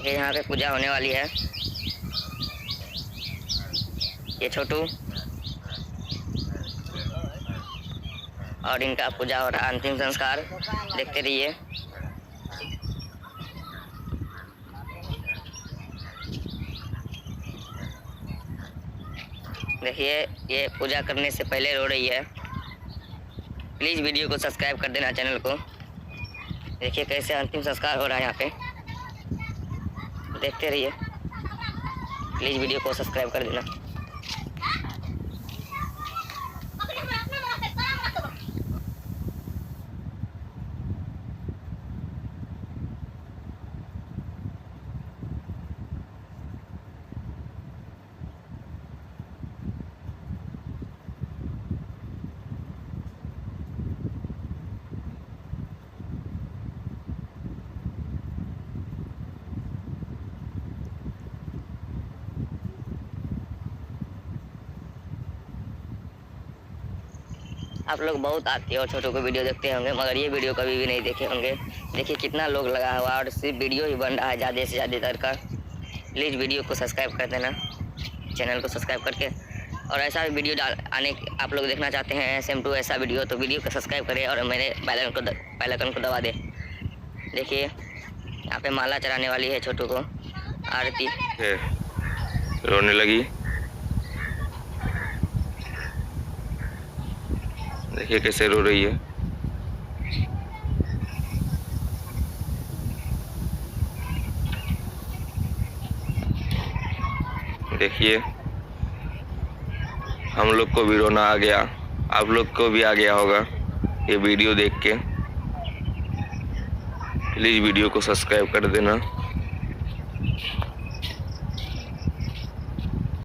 ये यहाँ पे पूजा होने वाली है। ये छोटू और इनका पूजा हो रहा है, अंतिम संस्कार देखते रहिए। देखिए ये पूजा करने से पहले रो रही है। प्लीज़ वीडियो को सब्सक्राइब कर देना चैनल को। देखिए कैसे अंतिम संस्कार हो रहा है यहाँ पे, देखते रहिए। प्लीज़ वीडियो को सब्सक्राइब कर देना। आप लोग बहुत आते हो छोटू को वीडियो देखते होंगे, मगर ये वीडियो कभी भी नहीं देखे होंगे। देखिए कितना लोग लगा हुआ और सिर्फ वीडियो ही बन रहा है ज़्यादा से ज़्यादा का। प्लीज़ वीडियो को सब्सक्राइब कर देना, चैनल को सब्सक्राइब करके। और ऐसा भी वीडियो आने आप लोग देखना चाहते हैं सेम टू ऐसा वीडियो, तो वीडियो को सब्सक्राइब करें और मेरे बेल आइकन को दबा दें। देखिए यहाँ पे माला चढ़ाने वाली है छोटू को, आरती रोने लगी। देखिए कैसे रो रही है। देखिए हम लोग को भी रोना आ गया, आप लोग को भी आ गया होगा ये वीडियो देख के। प्लीज़ वीडियो को सब्सक्राइब कर देना।